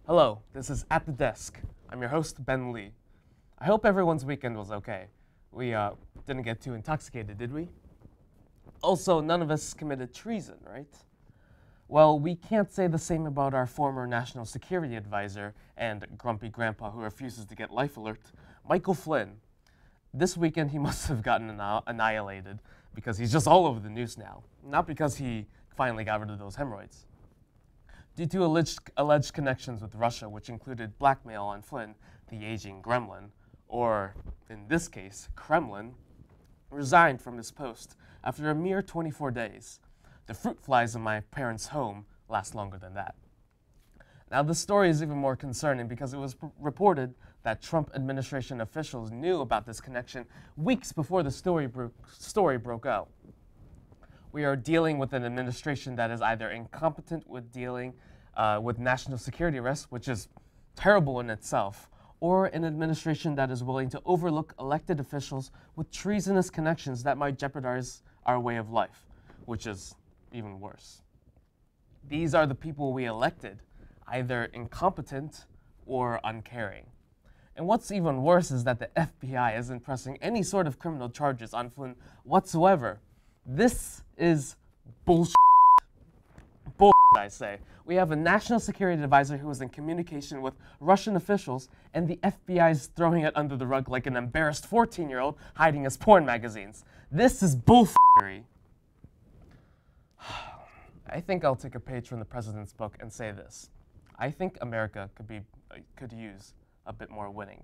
Hello, this is At the Desk. I'm your host, Ben Lee. I hope everyone's weekend was okay. We didn't get too intoxicated, did we? Also, none of us committed treason, right? Well, we can't say the same about our former national security advisor and grumpy grandpa who refuses to get life alert, Michael Flynn. This weekend he must have gotten annihilated because he's just all over the news now, not because he finally got rid of those hemorrhoids. Due to alleged connections with Russia, which included blackmail on Flynn, the aging gremlin, or in this case, Kremlin, resigned from his post after a mere 24 days. The fruit flies in my parents' home last longer than that. Now, this story is even more concerning because it was reported that Trump administration officials knew about this connection weeks before the story broke out. We are dealing with an administration that is either incompetent with dealing with national security risks, which is terrible in itself, or an administration that is willing to overlook elected officials with treasonous connections that might jeopardize our way of life, which is even worse. These are the people we elected, either incompetent or uncaring. And what's even worse is that the FBI isn't pressing any sort of criminal charges on Flynn whatsoever. This is bullshit. Bullshit, I say. We have a national security advisor who is in communication with Russian officials, and the FBI is throwing it under the rug like an embarrassed 14-year-old hiding his porn magazines. This is bullshittery. I think I'll take a page from the president's book and say this. I think America could use a bit more winning.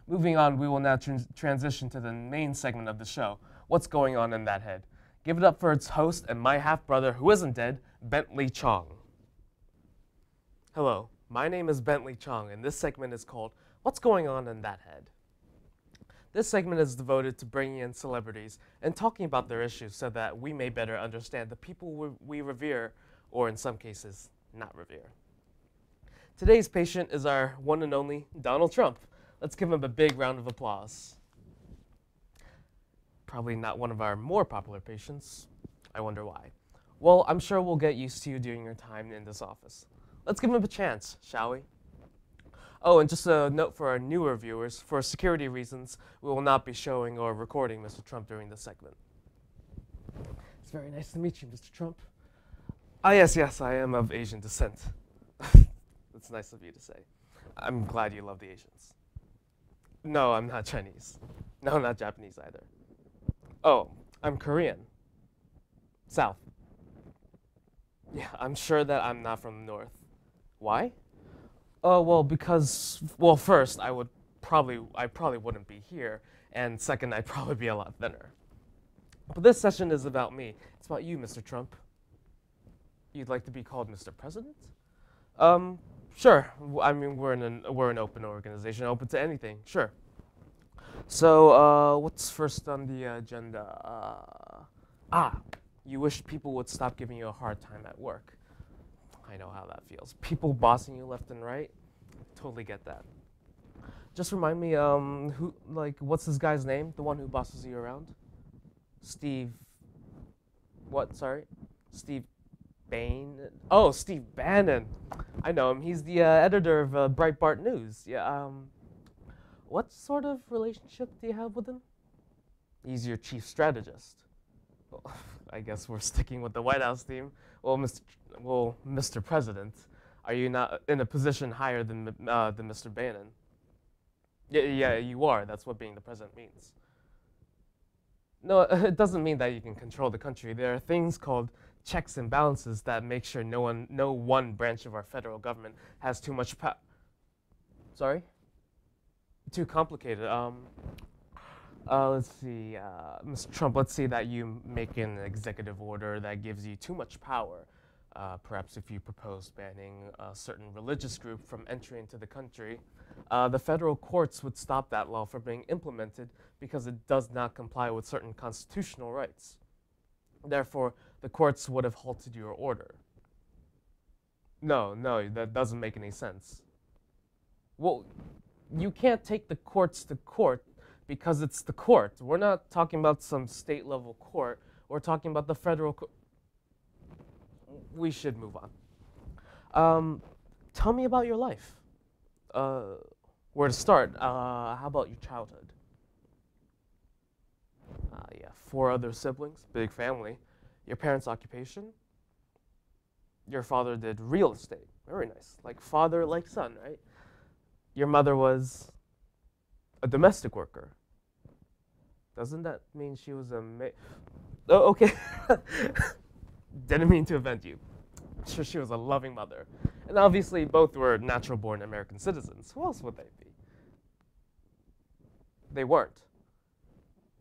Moving on, we will now transition to the main segment of the show. What's going on in that head? Give it up for its host and my half-brother who isn't dead, Bentley Chong. Hello, my name is Bentley Chong, and this segment is called What's Going On in That Head? This segment is devoted to bringing in celebrities and talking about their issues so that we may better understand the people we revere, or in some cases, not revere. Today's patient is our one and only Donald Trump. Let's give him a big round of applause. Probably not one of our more popular patients. I wonder why. Well, I'm sure we'll get used to you during your time in this office. Let's give him a chance, shall we? Oh, and just a note for our newer viewers, for security reasons, we will not be showing or recording Mr. Trump during this segment. It's very nice to meet you, Mr. Trump. Ah, yes, I am of Asian descent. That's nice of you to say. I'm glad you love the Asians. No, I'm not Chinese. No, not Japanese either. Oh, I'm Korean. South. Yeah, I'm sure that I'm not from the North. Why? Oh, well, because, well, first, I probably wouldn't be here, and second, I'd probably be a lot thinner. But this session is about me. It's about you, Mr. Trump. You'd like to be called Mr. President? Sure. I mean, we're an open organization, open to anything. Sure. So, what's first on the agenda? You wish people would stop giving you a hard time at work. I know how that feels. People bossing you left and right. Totally get that. Just remind me, what's this guy's name? The one who bosses you around? Steve. What? Sorry. Steve Bannon. Oh, Steve Bannon. I know him. He's the editor of Breitbart News. Yeah. What sort of relationship do you have with him? He's your chief strategist. Well, I guess we're sticking with the White House theme. Well, Mr. President, are you not in a position higher than Mr. Bannon? Yeah, you are. That's what being the president means. No, it doesn't mean that you can control the country. There are things called checks and balances that make sure no one branch of our federal government has too much power. Sorry? Too complicated. Let's see, Mr. Trump, let's say that you make an executive order that gives you too much power. Perhaps if you propose banning a certain religious group from entry into the country, the federal courts would stop that law from being implemented because it does not comply with certain constitutional rights. Therefore, the courts would have halted your order. No, that doesn't make any sense. Well, you can't take the courts to court because it's the court. We're not talking about some state-level court. We're talking about the federal court. We should move on. tell me about your life. Uh, where to start? How about your childhood? Yeah, four other siblings, big family. Your parents' occupation? Your father did real estate. Very nice. Like father, like son, right? Your mother was a domestic worker. Doesn't that mean she was a Oh, okay. Didn't mean to offend you. Sure, she was a loving mother. And obviously, both were natural born American citizens. Who else would they be? They weren't.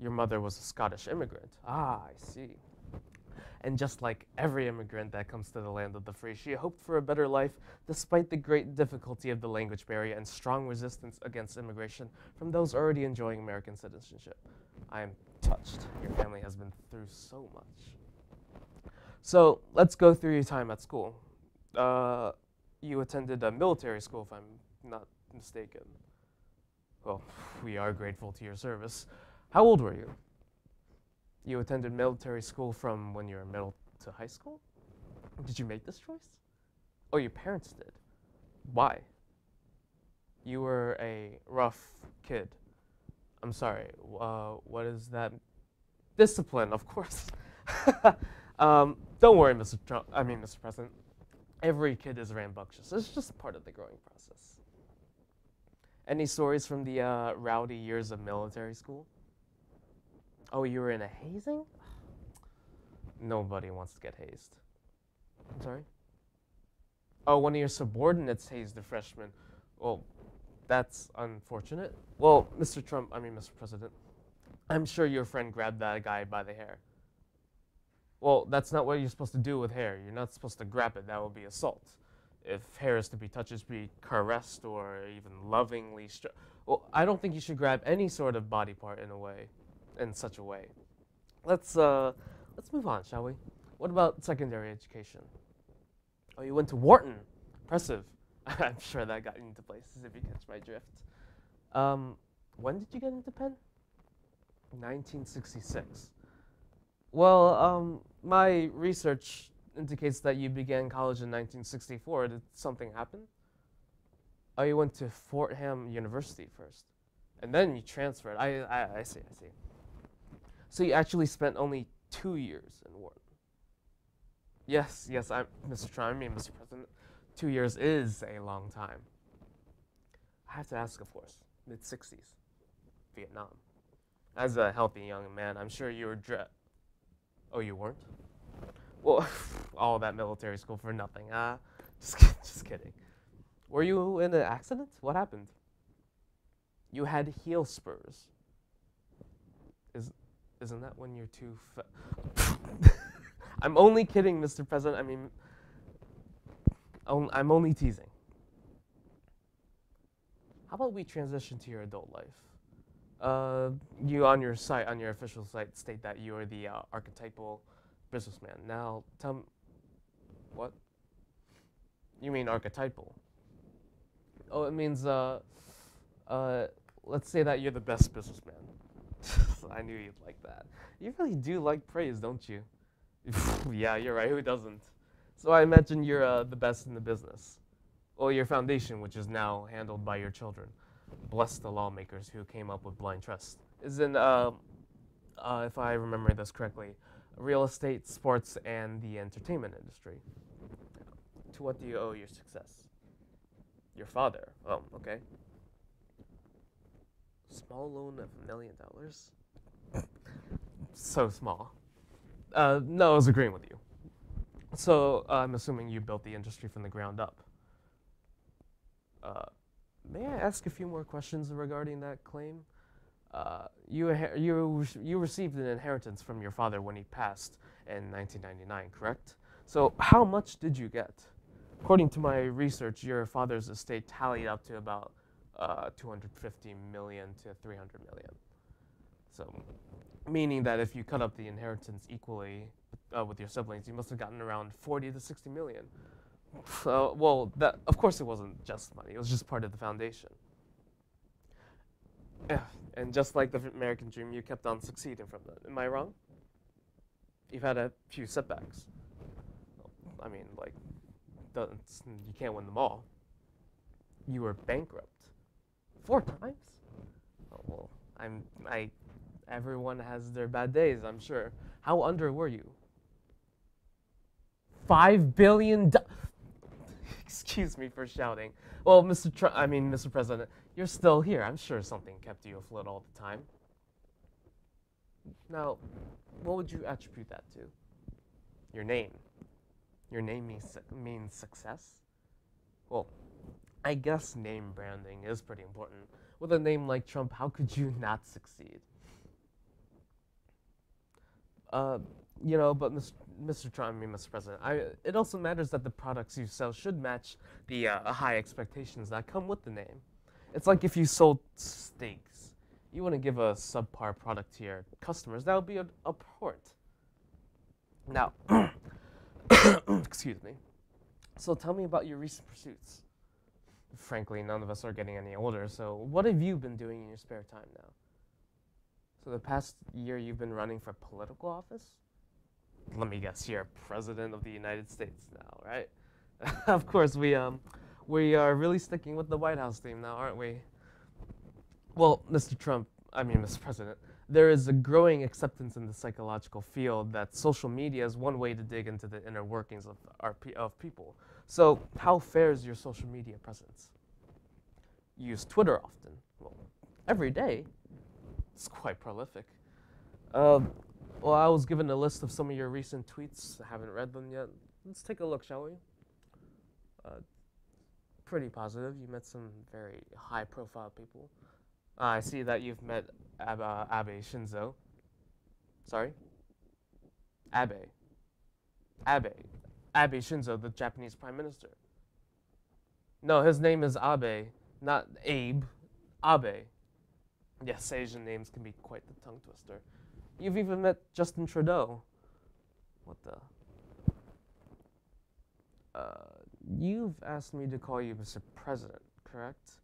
Your mother was a Scottish immigrant. Ah, I see. And just like every immigrant that comes to the land of the free, she hoped for a better life despite the great difficulty of the language barrier and strong resistance against immigration from those already enjoying American citizenship. I am touched. Your family has been through so much. So let's go through your time at school. You attended a military school, if I'm not mistaken. Well, we are grateful to your service. How old were you? You attended military school from when you were middle to high school? Did you make this choice? Oh, your parents did. Why? You were a rough kid. I'm sorry, what is that? Discipline, of course. Don't worry, Mr. President. Every kid is rambunctious. It's just part of the growing process. Any stories from the rowdy years of military school? Oh, you were in a hazing? Nobody wants to get hazed. I'm sorry? Oh, one of your subordinates hazed a freshman. Well, that's unfortunate. Well, Mr. President, I'm sure your friend grabbed that guy by the hair. Well, that's not what you're supposed to do with hair. You're not supposed to grab it. That would be assault. If hair is to be touched, it's to be caressed or even lovingly well, I don't think you should grab any sort of body part in such a way. Let's move on, shall we? What about secondary education? Oh, you went to Wharton. Impressive. I'm sure that got you into places if you catch my drift. When did you get into Penn? 1966. Well, my research indicates that you began college in 1964. Did something happen? Oh, you went to Fordham University first, and then you transferred. I see. So you actually spent only 2 years in Wharton. Yes, Mr. President. 2 years is a long time. I have to ask, of course, mid-60s, Vietnam. As a healthy young man, I'm sure you were Oh, you weren't? Well, all that military school for nothing. Just kidding. Were you in an accident? What happened? You had heel spurs. Isn't that when you're too fat? I'm only kidding, Mr. President. I'm only teasing. How about we transition to your adult life? You on your official site, state that you are the archetypal businessman. Now, tell me, what? You mean archetypal? Oh, it means, let's say that you're the best businessman. I knew you'd like that. You really do like praise, don't you? Yeah, you're right, who doesn't? So I imagine you're the best in the business. Well, your foundation, which is now handled by your children. Bless the lawmakers who came up with blind trust. Is in, if I remember this correctly, real estate, sports, and the entertainment industry. To what do you owe your success? Your father. Oh, okay. Small loan of $1 million? So small. No, I was agreeing with you. So I'm assuming you built the industry from the ground up. May I ask a few more questions regarding that claim? You received an inheritance from your father when he passed in 1999, correct? So how much did you get? According to my research, your father's estate tallied up to about 250 million to 300 million. So, meaning that if you cut up the inheritance equally with your siblings, you must have gotten around 40 to 60 million. Well, that of course it wasn't just money. It was just part of the foundation. Yeah, and just like the American dream, you kept on succeeding from that. Am I wrong? You've had a few setbacks. I mean, like, you can't win them all. you were bankrupt. 4 times? Oh, well, everyone has their bad days, I'm sure. How under were you? $5 billion. Excuse me for shouting. Well, Mr. President, you're still here. I'm sure something kept you afloat all the time. Now, what would you attribute that to? Your name. Your name means success? Well, I guess name branding is pretty important. With a name like Trump, how could you not succeed? But Mr. Trump, Mr. President, it also matters that the products you sell should match the high expectations that come with the name. It's like if you sold steaks. You wouldn't give a subpar product to your customers. That would be abhorrent. Now, excuse me. So tell me about your recent pursuits. Frankly, none of us are getting any older, so what have you been doing in your spare time now? So the past year you've been running for political office? Let me guess, you're President of the United States now, right? Of course, we are really sticking with the White House theme now, aren't we? Well, Mr. President, there is a growing acceptance in the psychological field that social media is one way to dig into the inner workings of people. So, how fares your social media presence? You use Twitter often. Well, every day. It's quite prolific. Well, I was given a list of some of your recent tweets. I haven't read them yet. Let's take a look, shall we? Pretty positive. You met some very high-profile people. I see that you've met Abe Shinzo. Sorry? Abe Shinzo, the Japanese Prime Minister. No, his name is Abe, not Abe. Abe. Yes, Asian names can be quite the tongue twister. You've even met Justin Trudeau. What the? You've asked me to call you Mr. President, correct?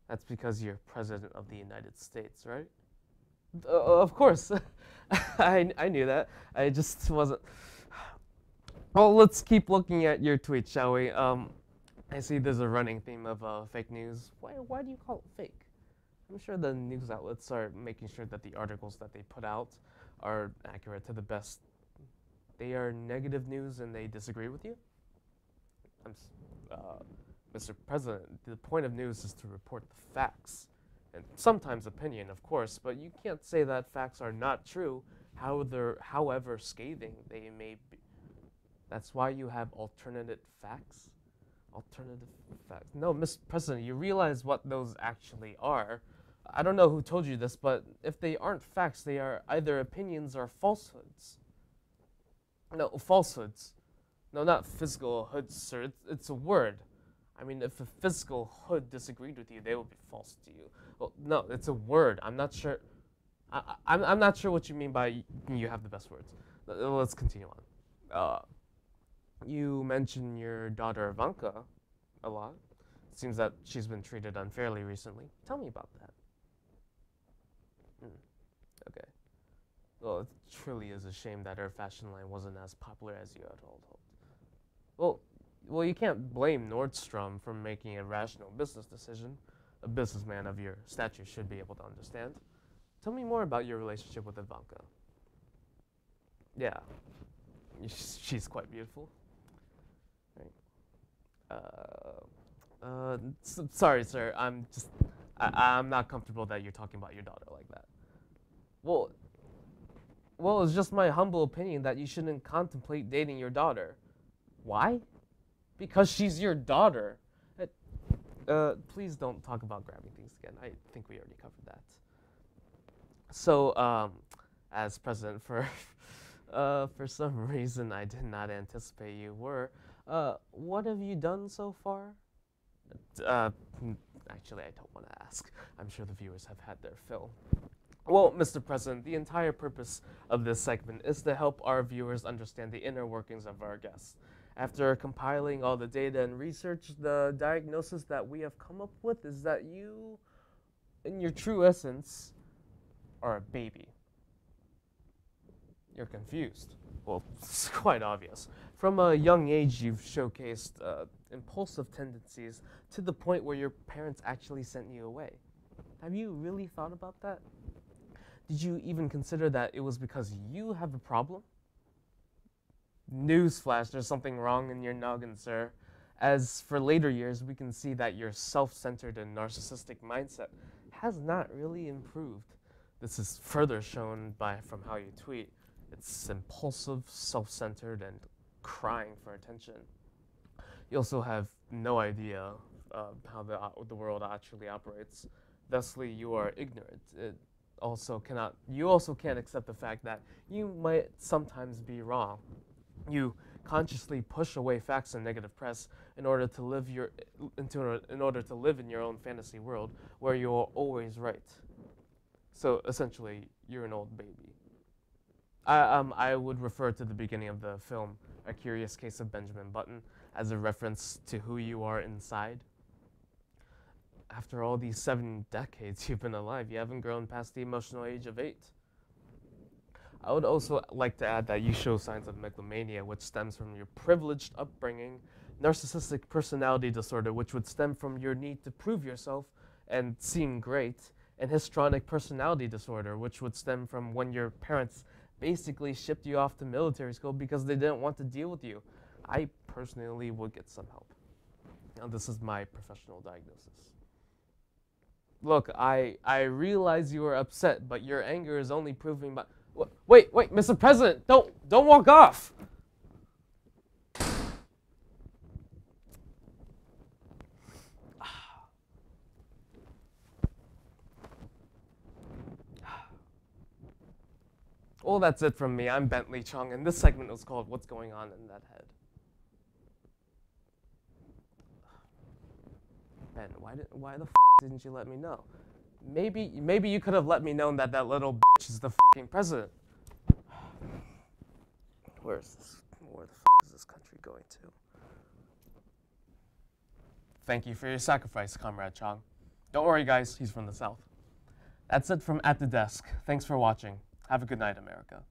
That's because you're President of the United States, right? Of course. I knew that. I just wasn't... Well, let's keep looking at your tweet, shall we? I see there's a running theme of fake news. Why do you call it fake? I'm sure the news outlets are making sure that the articles that they put out are accurate to the best. They are negative news and they disagree with you? Mr. President, the point of news is to report the facts. And sometimes opinion, of course, but you can't say that facts are not true, however scathing they may be. That's why you have alternative facts? Alternative facts. No, Mr. President, you realize what those actually are. I don't know who told you this, but if they aren't facts, they are either opinions or falsehoods. No, falsehoods. No, not physical hoods, sir. It's a word. I mean, if a physical hood disagreed with you, they would be false to you. Well, no, it's a word. I'm not sure. I'm not sure what you mean by you have the best words. Let's continue on. You mentioned your daughter Ivanka a lot. It seems that she's been treated unfairly recently. Tell me about that. Okay. Well, it truly is a shame that her fashion line wasn't as popular as you had all hoped. Well, you can't blame Nordstrom for making a rational business decision. A businessman of your stature should be able to understand. Tell me more about your relationship with Ivanka. Yeah, she's quite beautiful. Right. Sorry, sir. I'm not comfortable that you're talking about your daughter like that. Well, it's just my humble opinion that you shouldn't contemplate dating your daughter. Why? Because she's your daughter. Please don't talk about grabbing things again. I think we already covered that. So, as president, for some reason I did not anticipate you were. What have you done so far? Actually, I don't want to ask. I'm sure the viewers have had their fill. Well, Mr. President, the entire purpose of this segment is to help our viewers understand the inner workings of our guests. After compiling all the data and research, the diagnosis that we have come up with is that you, in your true essence, are a baby. You're confused. Well, it's quite obvious. From a young age, you've showcased impulsive tendencies to the point where your parents actually sent you away. Have you really thought about that? Did you even consider that it was because you have a problem? Newsflash, there's something wrong in your noggin, sir. As for later years, we can see that your self-centered and narcissistic mindset has not really improved. This is further shown from how you tweet. It's impulsive, self-centered, and crying for attention. You also have no idea how the world actually operates. Thusly, you are ignorant. You also can't accept the fact that you might sometimes be wrong. You consciously push away facts and negative press in order to live in your own fantasy world where you're always right. So essentially, you're an old baby. I would refer to the beginning of the film, A Curious Case of Benjamin Button, as a reference to who you are inside. After all these 7 decades you've been alive, you haven't grown past the emotional age of 8. I would also like to add that you show signs of megalomania, which stems from your privileged upbringing, narcissistic personality disorder, which would stem from your need to prove yourself and seem great, and histrionic personality disorder, which would stem from when your parents basically shipped you off to military school because they didn't want to deal with you. I personally would get some help. Now, this is my professional diagnosis. Look, I realize you are upset, but your anger is only proving my... Wait, Mr. President, don't walk off. Well, that's it from me. I'm Bentley Chong, and this segment was called What's Going On in That Head? Ben, why the f didn't you let me know? Maybe you could have let me know that that little bitch is the f***ing president. Where the f*** is this country going to? Thank you for your sacrifice, Comrade Chong. Don't worry, guys, he's from the South. That's it from At the Desk. Thanks for watching. Have a good night, America.